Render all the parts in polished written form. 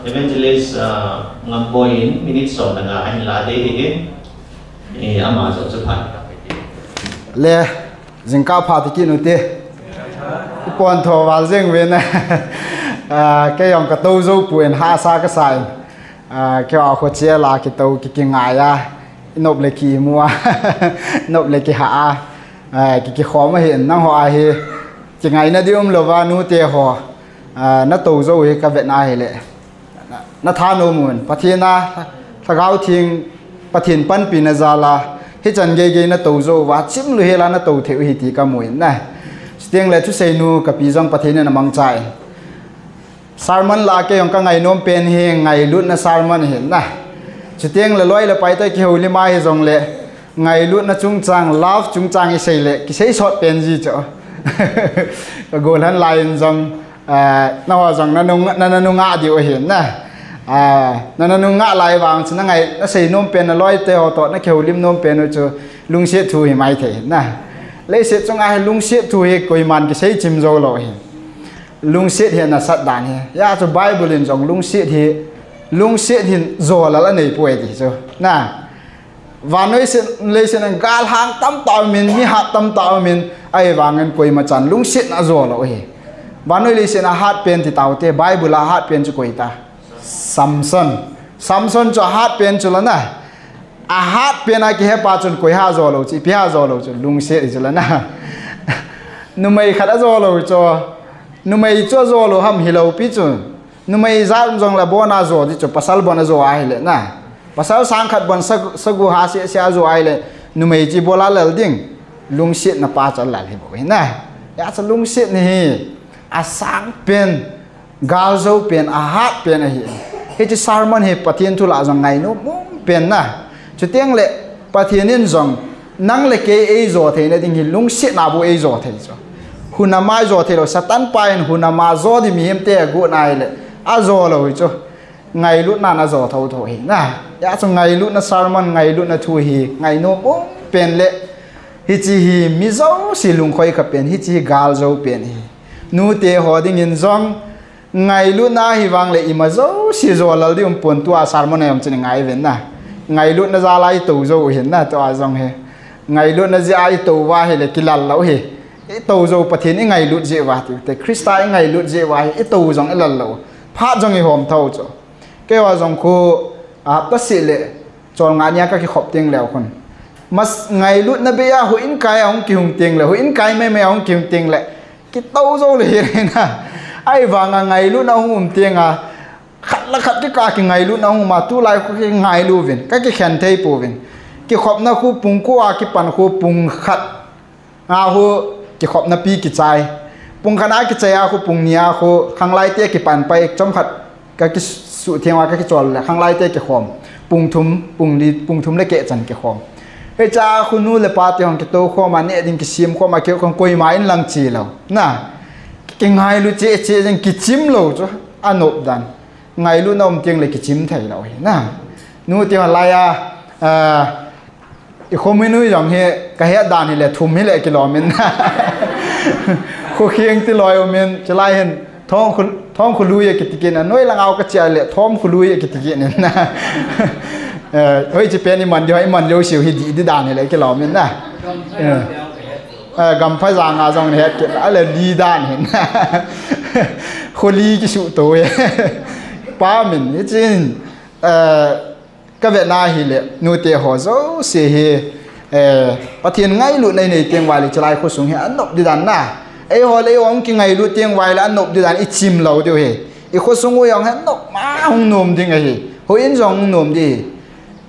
evangelist Ngamboi minute so nga anh la de hi ama so chu phan le jingka phate ki nu te pon tho wal jeng wen na ke yong ka to zo puen ha sa ka sai ke a kho che la ki to ki ngai ya nộp le ki mua nộp le ki ha ki kho ma hiện nang ho a hi chi ngai na dium lo wa nu te ho na to zo hi ka vet na hi le na tha no mun pathina thagau thing pathin pan pi na zala hi chan ge ge na to zo wa chim lu he la na to theu hi ti ka muin na stieng le thu sei nu ka pi jong pathina na mang chai sermon la ke yong ka ngai nom pen hi ngai lut na sermon hin na stieng le loi le pai ta ki holi ma hi jong le ngai lut na chung chang love chung chang i sei le ki sei shot pen ji cho ka gol han line jong na wa jong na nu nga di o hin na na nu nga lai wang chna ngai na sei nom pen na loi te ho to na kheu lim nom pen chu lung se thu hi mai the na le se chung a lung se thu hi koi man ki sei chim zo lo hi lung se hi na sat dan hi ya chu bible in jong lung se hin zo la nei poi ti chu na wa noi se le se na gal hang tam taw min mi ha tam taw min ai wangen koi ma chan lung se na zo lo hi wa noi le se na hat pen ti taw te bible la hat pen chu koi ta Samson cho hat pen chu la na a hat pen a ki he pa chun koi ha zo lo chi pi ha zo lo chu lung se chu la na nu mai khat a zo lo cho nu mai cho zo lo ham hi lo pi chu nu mai za jong la bona zo di chu pasal bona zo ai le na pasal sang khat bon sagu ha se sia zo ai le nu mai chi bola lal ding lung se na pa cha la hi bo na ya cha lung se ni a sang pen gal zo pen a hat pen a hi he chi sermon he pathian thu la jong ngai no pen na chu tiang le pathian in jong nang le ke e zo the na ding hi lung se na bu e zo the cho hunama zo the lo satan pain hunama zo di mi hem te gu nai le a zo lo cho ngai lu na zo tho tho hi na ya chu ngai lu na sermon ngai lu na thu hi ngai no pen le hi chi hi mi zo si lung khoi ka pen hi chi gal zo pen hi nu te ho ding in jong ngai lu na hi wang le ima zo si zo lal di pon tua sermon em chen ngai ven na ngai lu na za lai tu zo hin na to a jong he ngai lu na ji ai tu wa he le kilal lo he e tu zo pathin ngai lu je wa te krista ngai lu je wa e tu jong e lal lo pha jong e hom thau cho ke wa jong khu a pa si le chol nga nya ka ki khop ting lew khon mas ngai lu na be ya hu in kai ong ki hung ting le hu in kai me ong ki hung ting le ki tu zo le he na ai vanga ngai lu na hum tianga khat la khat ki ka ki ngai lu na hum ma tulai ko ki ngai lu vin ka ki khan thei po vin ki khop na khu pung ko a ki pan khu pung khat a hu ki khop na pi ki chai pung khana ki chai a khu pung nia khu khang lai te ki pan pai chom khat ka ki su thiang wa ka ki chol la khang lai te ki khom pung thum le ke chan ki khom he cha khu nu le pa te hong ki to kho ma ne ding ki sim kho ma ke khong koi ma in lang chi lo na cái ngai lu che jeng ki chim lo cho anop dan ngai lu nom tieng le ki chim thai lo na nu ti ma la ya i khominu yong he ka he dan hi le thum hi le ki lo min kho khieng ti loi men chalai hen thong khu lu ye ki ti ken noi lang au ka cha le thom khu lu ye ki ti ken na hoi chi pe ni man yo man lo siu hi di dan hi le ki lo min na gam phai giang a jong he ke la le li dan hin kholi ki su to ye pa min ni chin ka ve na hi le nu te ho zo se he pathian ngai lu nei nei tieng wai le chlai khu sung he an nop di dan na e ho le ong ki ngai lu tieng wai la an nop di dan i chim lo de he i khu sung yong he nop ma hung nom ding a hi ho in jong nom di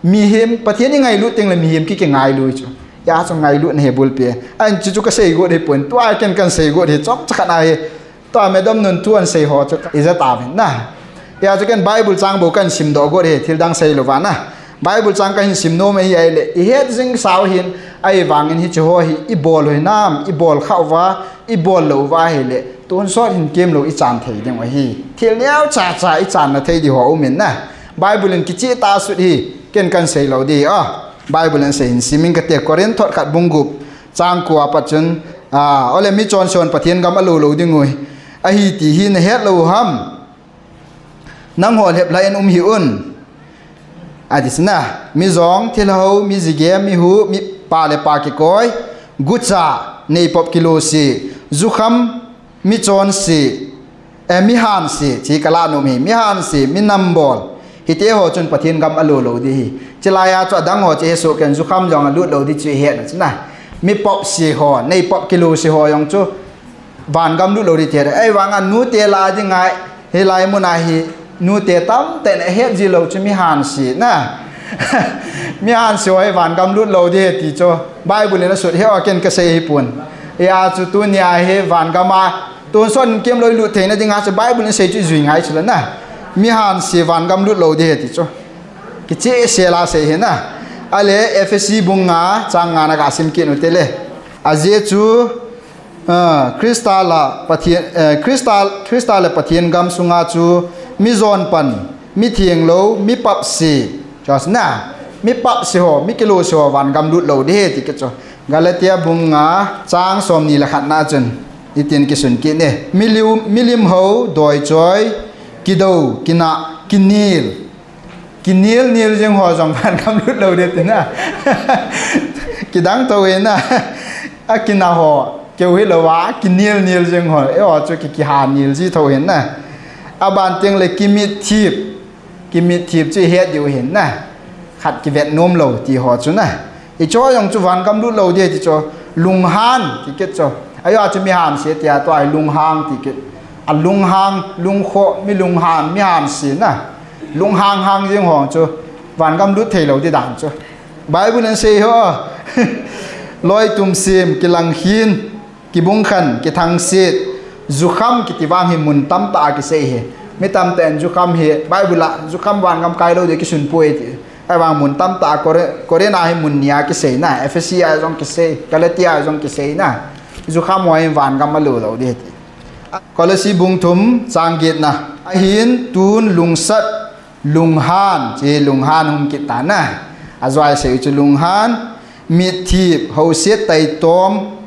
mi hem pathian ngai lu tieng le mi hem ki ngai lu chu ya so ngai lu ne bul pe an chu ka sei go de pon to ai kan sei go de chok chak na he to me dom nun tu an sei ho chu iza ta ben na ya chu kan bible chang bo kan sim do go de thil dang sei lo wa na bible chang kan sim no me ai le i het jing saw hin ai wangin hi chu ho hi i bol hoi nam i bol khaw wa i bol lo wa he le ton so hin kem lo i chan thei ding wa hi thil neu cha i chan na thei di ho min na bible in ki chi ta su hi ken kan sei lo di a Bible and say in siming ka te koren thot khat bungup chang ko apachun ole mi chon son pathian gam alu lo dingoi ahi ti hin het lo ham nang hol hep lai en hi un adisna mi zong thil ho mi zige mi hu mi pa le pa ki koi gucha nei pop kilo si zukham mi chon si mi han si chi kala no mi han si mi nambol hite ho chun pathin gam alo lo di chilaya cho dang ho che so ken zukham jong alut lo di chi he na mi pop si ho nei pop kilo si ho yong chu van gam lu lo di the ai wang an nu te la ji ngai he lai mu na hi nu te tam te ne he ji lo chu mi han si na mi han si oi van gam lu lo di ti cho bible na sut he o ken ka sei hi pun ya chu tu nia he van gama tu son kem loi lu the na ding ha chu bible na sei chu zui ngai chu na mi han si van gam lu lo di ti cho ki che se la se he na ale fsc bunga changa na ka sim ki no tele aje chu kristala pathian kristala pathian gam sunga chu mi zon pan mi thieng lo mi pap si jos na mi pap si ho mi kilo si ho van gam lut lo de ti ke cho galatia bunga chang som ni la khat na chun itin ki sun ki ne milim ho doi choi kido kina kinil nil jeng ho jong van gam lut lo de ti na kidang to we na akina ho kêu hết là quá kinil jeng ho e ho cho ki han nil ji tho hen na aban teng le kimit thiep chi het yu hen na khat ki vet nom lo ti ho chu na e cho yong chu van gam lu lo de ti cho lung han ti ke cho ayo chu mi han se tia to ai lung hang ti ke a lung hang lung kho mi lung han mi han si na lung hang jeng ho chu van gam lu thei lo ti dan chu bible an se ho loi tum sim ki lang hin ki bung khan ki thang sit zukham ki tiwang hi mun tam ta ki sei he mi tam ten zukham he bible la zukham wan gam kai lo de ki sun poi ti ai wang mun tam ta kore na hi mun nia ki sei na fsc ai jong ki sei galatia ai jong ki sei na zukham wai wan gam ma lo de ti kolasi bung thum changgit na ahin tun lungsat lunghan che lunghan hum ki ta na azwai sei chu lunghan mit thip ho set tai tom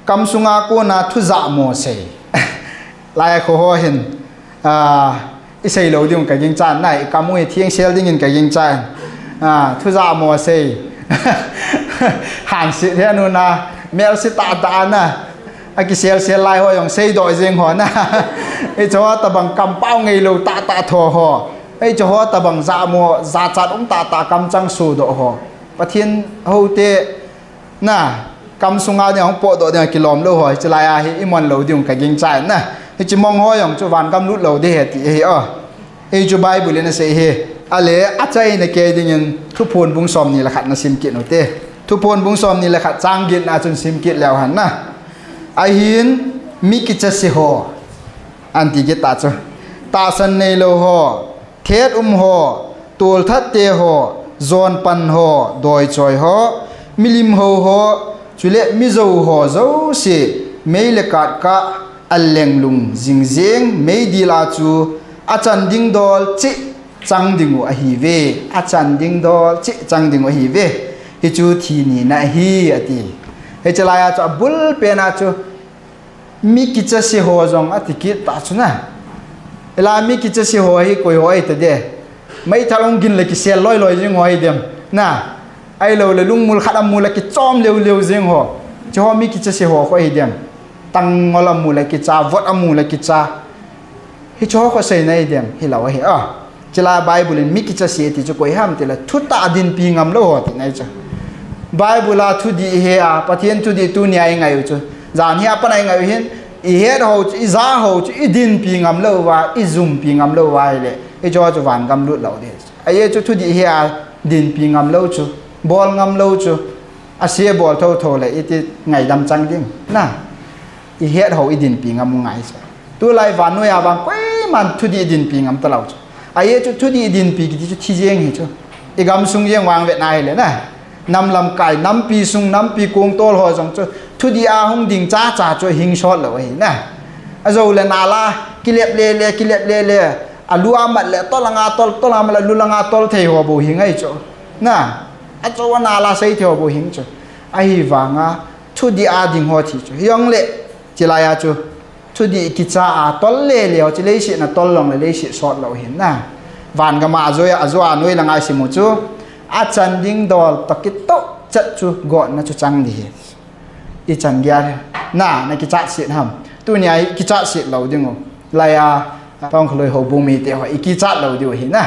kam sunga ko na thu za mo se lai kho ho hin isei lo ding ka jing chan nai kamui thieng sel ding in ka jing chan thu za mo se han si the nu na mel si ta na aki sel lai ho yong sei doi jing ho na e cho ta bang kam pao ngei lo ta tho ho e cho ta bang za mo za chat ta kam chang su do ho pathin ho te na kam sunga de hong po do de kilom lo hoi chalaya hi imon lo diung ka ging chai na hi chimong ho yong chu van kam lut lo de he ti he e chu bible na se he ale achai na ke ding in thu phun bung som ni la khat na sim ki no te thu phun bung som ni la khat chang git na chun sim ki law han na a hin mi ki cha se ho anti ge ta chu ta san nei lo ho thet ho tul that te ho zon pan ho doi choi ho milim ho chule mi zo ho zo si mei le kat ka aleng lung jing jing mei di la chu achan ding dol chi chang dingu a hi ve achan ding dol chi chang dingu hi ve hi chu thi ni na hi ati he chala ya cha bul pe na chu mi ki cha si ho jong ati ki ta chu na ela mi ki cha si ho hi koi ho ai ta de mai thalong gin le ki sel loi jing ho ai dem na ai lo le lung mul khadam mul ki chom leu jeng ho cho mi ki cha se ho ko hi dem tang ngol mul ki cha vot amul ki cha hi cho ko sei nei dem hi law hi chila bible mi ki cha se ti chu koi ham ti la thu ta din pi ngam lo ho ti nei cha bible la thu di he a pathian thu di tu nya ngai chu jan hi apa nai ngai hin i he ho i za ho chu i din pi ngam lo wa i zum pi ngam lo wa le e cho chu van gam lut lo de ai chu thu di he a din pi ngam lo chu bol ngam lo chu asia bol tho le iti ngai dam chang ding na i het ho i din pi ngam ngai cha tu lai van no ya bang koi man thu di din pi ngam ta lo chu ai chu thu di din pi ki chu thi jeng hi chu i gam sung jeng wang vet nai le na nam lam kai nam pi sung nam pi kong tol ho jong chu thu di a hong ding cha chu hing shot lo hi na a zo le na la kilep le alu amat le tol langa lu langa tol thei ho bo hi ngai chu na acho na la sei theo bo hing chu ai wanga thu di a ding ho thi chu yong le chilaya chu thu di ki cha a tol le ho chi le si na tol long le si short lo hin na Vangam azua nuôi là ngai simu chu a chan ding dol takit to chat chu god na chu chang di i chan gya na ki chat sit ham tu nya ki chat sit lo ding la ya tong khloi ho bu mi te ho ki chat lo di hi na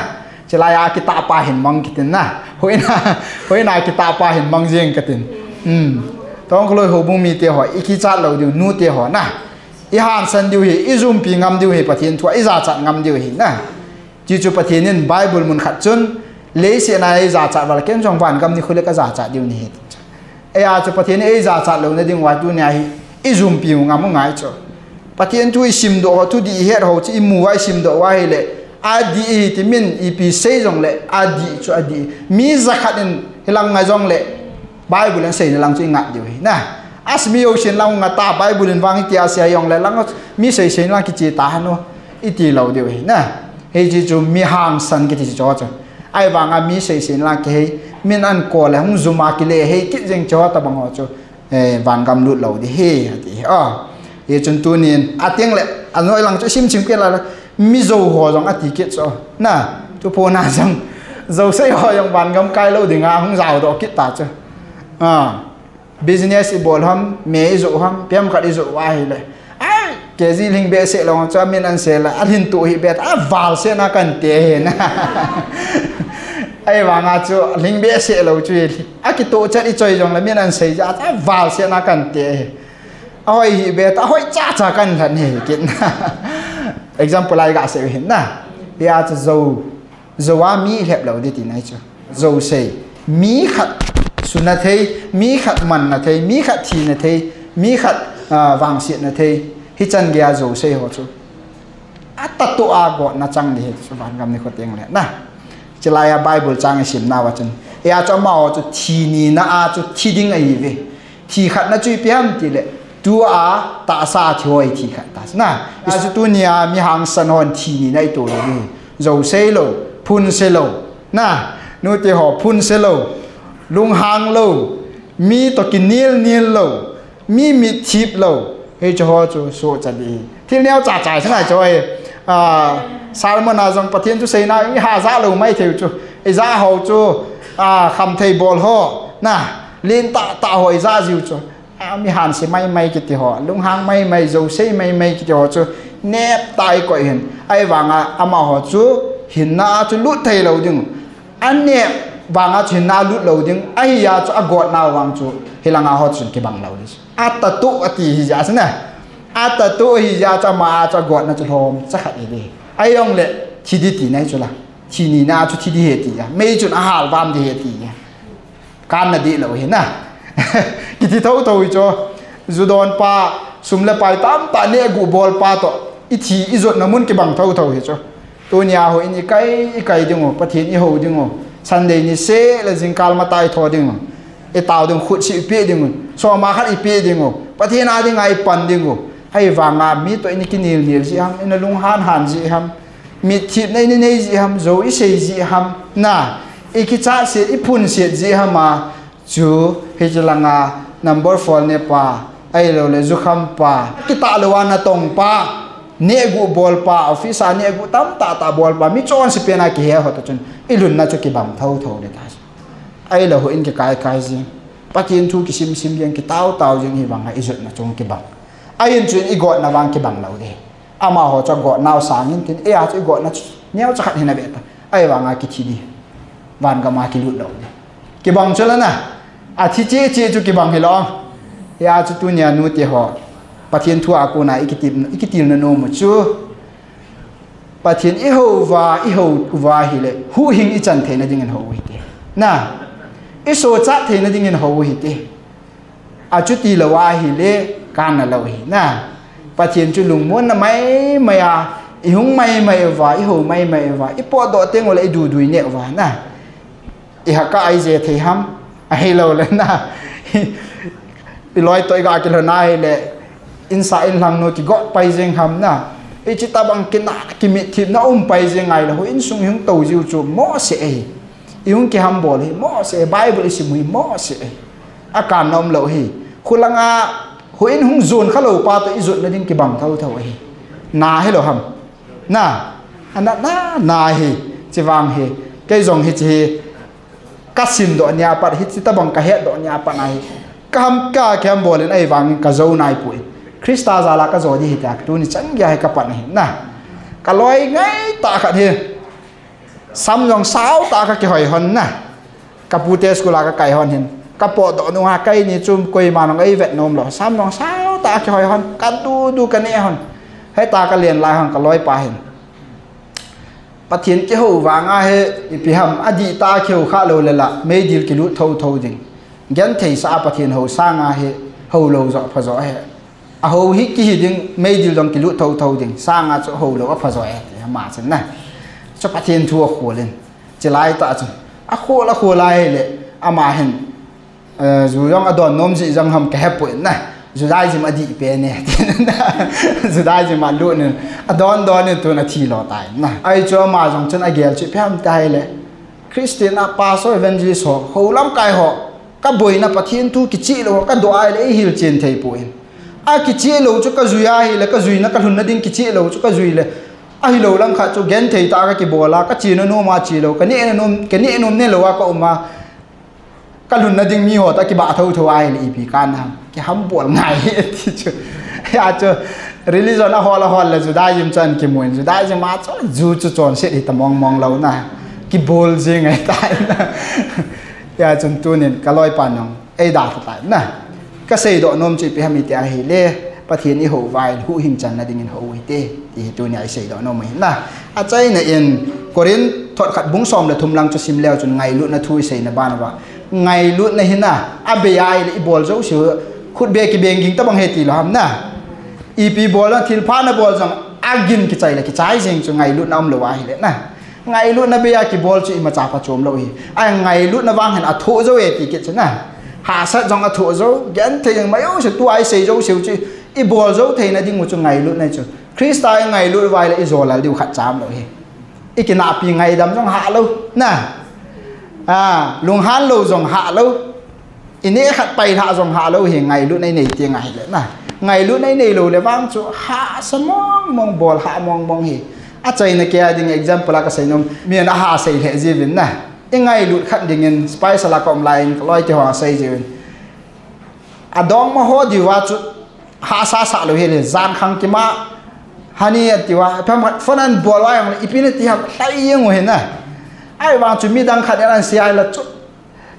chela ya ki ta pa hin mang kitin na hoina ki ta pa hin mang jeng katin tong khloi ho bu mi te ho ki chat lo di nu te ho na i han san di hi i zum pi ngam di hi pathin thua i za chat ngam di hi na chi chu pathin Bible mun khat chun lấy xe này giả chặt vào cái trong Vangam ni khơi cái giả chặt điều này ai cho patien ai giả chặt lâu này đi ngoài tu này ai zoom piu ngắm ngai cho patien tu sim độ tu đi hết hồ chỉ mua ai sim độ ai lệ adi thì mình ip xây dòng lệ adi cho adi mi zakat in hilang ngai dòng lệ Bible lên xây lang cho ngặt điều này asmi ocean lang ngata Bible lên vang kia xây dòng lệ lang mi xây lang cái chỉ ta hano iti lâu điều này hay chỉ cho mi hàng san cái chỉ cho ai vàng mi xây xin là cái min ăn cò là không zoom cái lệ hay kít riêng cho ta bằng họ cho Vangam lụt lầu đi he thì thì chân tu niên tiếng lệ nói rằng cho sim cái là mi dầu họ rằng thì kít cho na cho phô na rằng dầu xây họ rằng Vangam cai lâu thì ngà không giàu đó kít ta cho business bol ham mẹ dụ ham pem cả đi dụ ai lệ cái gì linh bé sẽ lòng cho mình ăn sẽ là ăn hình tụ hi bé vào sẽ na cần tiền ai vàng cho linh bé sẽ lâu chơi cái tụ chất đi chơi giống là mình ăn sẽ ra vào sẽ na cần tiền ôi hi bé ta hỏi cha cần thật hề kiện example lại gã sẽ hiện na bây giờ dầu mi hẹp lâu đi tí này cho dầu sẽ mi khát xuân là thế mi khát mặn là thế mi khát thìn là thế mi khát vàng xiên là thế hi chan gya zo sei ho chu ata to a go na chang ni so Vangam ni ko teng le na chelaya Bible chang sim na wa chen ya cho ma chu thi ni na a chu thi ding ai ve thi khat na chui piam ti le tu a ta sa thoi thi khat ta na ya chu tu nia mi hang san hon thi ni nai to lo ni zo sei lo phun sei lo na nu te ho phun sei lo lung hang lo mi to kin nil lo mi thip lo hay cho họ cho số chặt đi thì nếu trả thế này cho ai sao mà nào rằng patien cho xây nào những hà giá lâu mấy theo cho giá hậu cho khăm thầy bol họ na lên tạ hội giá dịu cho mi hàn sẽ may cái họ lung hang may dầu xây may cái họ cho nẹp tai quậy hình ai vàng mà họ cho hình na cho lút thầy lâu đừng anh nẹp vàng cho hình na lút lâu đừng ahia cho gọt nào vàng cho thì là họ cho cái bằng lâu đi ata tu ati hija sana ata tu hija cho ma cho god na cho hom cha khat đi ai ông lệ thi đi tí này cho là thi ni na cho thi đi hết tí mấy chuyện hal vam đi hết tí can na đi lâu hết na cái thi thâu cho judon pa sum le pai tam ta ne gu bol pa to i thi i zot na mun cái bằng thâu hết cho tôi nhà hồi ni cái ding o pathin i ho ding o Sunday ni se la jingkal ma tai tho ding o tao đừng khut sĩ phe đừng so mà khát phe đừng bắt thiên ai đừng ai pan đừng hay vàng mi tụi này cái nhiều gì ham nó lung han gì ham mi thịt này gì ham rồi xây gì ham na cái cha sẽ phun sẽ gì ham mà chú hay là number 4 này pa ai rồi là du kham pa cái ta là wana tong pa nè gu bol pa office nè gu tam ta bol pa mi chọn sẽ pe na cái hết rồi chun ilun na cho cái bằng thâu để ta ai là hội cái gì bắt yên thu cái sim riêng cái tao riêng hi bằng hay izut na trong cái bằng ai yên chuyện i gọi na vang cái bằng lâu đi ama họ cho gọi nào sáng in tin ai cho gọi na nheo cho khát hình này beta ai vang cái thi đi Vangam cái lụt lâu đi cái bằng cho là na thi chế cho cái bằng hi lo ya cho tu nhà nu ti họ bắt yên thu aku na ikitiem na no mà chu bắt yên i ho và hi le hu hing i chan the na ding an ho hi te na ít số chắc thì nó đi nghiên hậu hít đi chút đi là ai hít lệ can là lâu hít na và tiền chú lùng muốn là mấy hung mấy và hậu mấy và ít bỏ độ tiếng gọi là đủ nhẹ và na hạt cái ahizieh thì ham hay lâu lên na lôi tôi gặp cái lần này là inside lang nó cái gót bay riêng ham na chỉ ta bằng cái miệt thịt nó bay riêng ngày là hồi in sung hướng tàu diêu chụp mỏ sẽ yung ki ham bol hi mo se Bible si mui mo se akan nom lo hi khulanga huin hung zon khalo pa to izut na ding ki bang thau hi na hi lo ham na ana na hi chỉ vàng hi cái dòng hi chỉ cắt sim độ nhà pat hi chỉ ta bằng cái hết độ nhà pat này cam cả kem bol lên ai vàng cái dâu này bụi Krista ra là cái dầu gì hết tu ni chẳng gai cái pat này nè cái lối ngay ta khát hi sắm dòng sáu ta cái hỏi hòn nè cái putes của là cái cày hòn hin cái bộ độ nu ha cây ni chum quay mà nó ấy vẹn nôm rồi sắm dòng sáu ta cái hỏi hòn cái tu cái nè hònให้ตากระเลียนลายหังกระลอยปลาเห็นปะเทียนเกี่ยววางอาเฮพิหำอดีตาเกี่ยวข้าโลเลยละไม่ดีกิลุเท่าจริงยันเทสาปะเทียนหูสร้างอาเฮหูโลจะพอจ่อเฮอาหูฮิกิฮิดิงไม่ดีลองกิลุเท่าจริงสร้างอาจะหูโลก็พอจ่อเฮมาสินะจะปะเทียนทัวขัวเล่นจะไล่ตาจนอาขัวละขัวไล่เลยอามาเห็นอยู่ย่องอดอนนมสิจังทำแก่ปุ่นนะสุดท้ายจะมาดีเป็นเนี่ยสุดท้ายจะมาลุ้นเนี่ยดอนเนี่ยตัวนาทีรอตายนะไอ้เจ้ามาจงฉันไอเกลชิพยมตายเลยคริสเตียนปาโซเอเวนเจลิสต์เขาล้ำกายเขาก็บ่อยนะปะเทียนทุกิจิโลก็ดูไอเลยฮิลเจนเทยปุ่นไอกิจิโลจุก็จุยไอเลยก็จุยนะก็หุ่นนั่นดิ้งกิจิโลจุก็จุยเลยไอฮิโลล้ำขาจุเกนเทยตาก็กิโบลาก็จีนโนมาจีโลกันนี่นมเนี่ยโลว่าก็ออกมาก็หุ่นนั่นดิ้งมีหัวตะกิบะเท่าไอเลยอีพีการทำที่ห้ามปวดไงที่จะอาจจะ religion อะฮอลเลยจะได้ยิมจันกิมวยจะได้จะมาจูจอนเสียที่ตะมองเรานะกิบอลจริงไงตายนะอย่าจนตัวเนี่ยก็ลอยปานยองไอ้ด่าตายนะก็เสียดอกนมจีไปทำมิตรเฮเล่ประเทศนี้หัววายหูหิงจันนะดิ่งหัววิเตที่ตัวเนี่ยไอ้เสียดอกนมเห็นนะอาจจะในเอ็นกอรินถอดขัดบุ้งซอมเลยทุ่มลังจะซิมแล้วจนไงลุนะทุยเสียในบ้านว่าไงลุในหินนะอาเบียไอ้บอลเจ้าเสือขุดเบกิเบงกิงตะบังเฮตีหรอครับนะอีปีบอลแล้วทิลพานะบอลจังอากินกิจใจเลยกิจใจจริงจนไงลุน้ำเลวายเลยนะไงลุนะเบียกิบอลจะมาจากพระโจมเราอีไอ้ไงลุนะวางเห็นอัฐเจ้าเอติกิจนะหาสัตว์จังอัฐเจ้ายันเทียงไม่เอาเสียตัวไอ้เสียเจ้าเสียวจีอีบอลเจ้าเทียนดิ้งมุจไงลุในจุดคริสต์ไงลุวายเลยอิโซลาดิวขัดจามเราอีกินาปีไงดำจังหาเรานะลุงฮันเราจังหาเราอินนี้ขัดไปท่าจงหาเราเห็นไงรู้ในเตียงไงเลยนะไงรู้ในรู้เลยว่างจู่หาสมองบอลหามองเห็นอาจารย์ในแกดิ้ง example ละก็ใส่นมมีนอาหาใส่เหตุจีวินนะยังไงรู้ขัดดิ้งเงินสไปซ์ละก็ออนไลน์ลอยที่หัวใส่จีวินอดองมาหัวดีว่าจู่หาซาเราเห็นเลยจานขังกิมาฮันนี่ที่ว่าเพิ่มฝรั่งบอลว่าอย่างอีพีนี้ที่หักไตยังเห็นนะไอ้วางจู่มีดังขัดอย่างนั้นเสียละจู่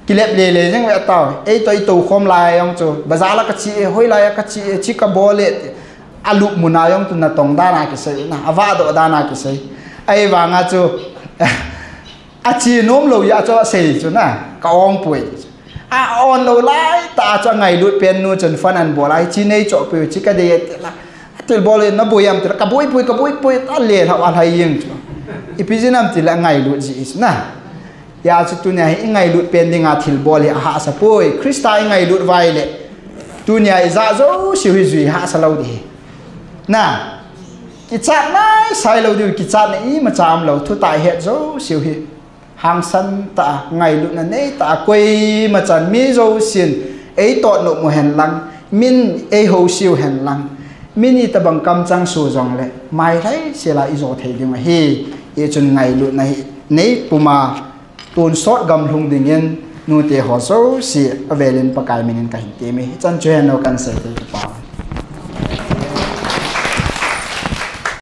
กิเลสเลยจังเวทต่อไอ้ตัวคอมลายองจูบาซาลก็ชีห้อยลายก็ชีกบอลเลตอาลุมุนายองตุนตองด้านากิเซนะอาวาดด้านากิเซไอ้วางอาจูอาชีโน้มโลยาจูเซจูนะก็องป่วยอาออนโลไลตาจะไงลุดเป็นนูจนฟันอันบอลไอชีเนยจ่อป่วยชีกระเดียดละติลบอลเลยนับบุยมติละกบุยป่วยตาเลี้ยเขาอะไรยังจูอีพิจินัมติละไงลุดจีสนะยาสุดตัวเนี่ยไงลุดเป็นดิ่งอาทิลบอลเลยหาสะปุยคริสต์ไงลุดไวเลยตัวเนี่ยอิจาโจ้สิวิจุยหาสลาวดีน่ะกิจจาไม่ใส่เราดูกิจจาเนี่ยมาจามเราทุกตายเหตุโจ้สิวิหางสันตาไงลุดนั่นเองตาคุยมาจันมีโจ้สินไอตัวหนุ่มเห็นลังมินไอหูสิวเห็นลังมินอีตะบังกำจังสูจงเลยไม่ไรเสียละอิโจ้เทียมเฮียจนไงลุดในปุ่มตูนสอดกำลุงดิ่งเงินนูเตะหัวโซ่เสียเวลินปากายมินินกันเตมีจันเจนเอากันเสร็จ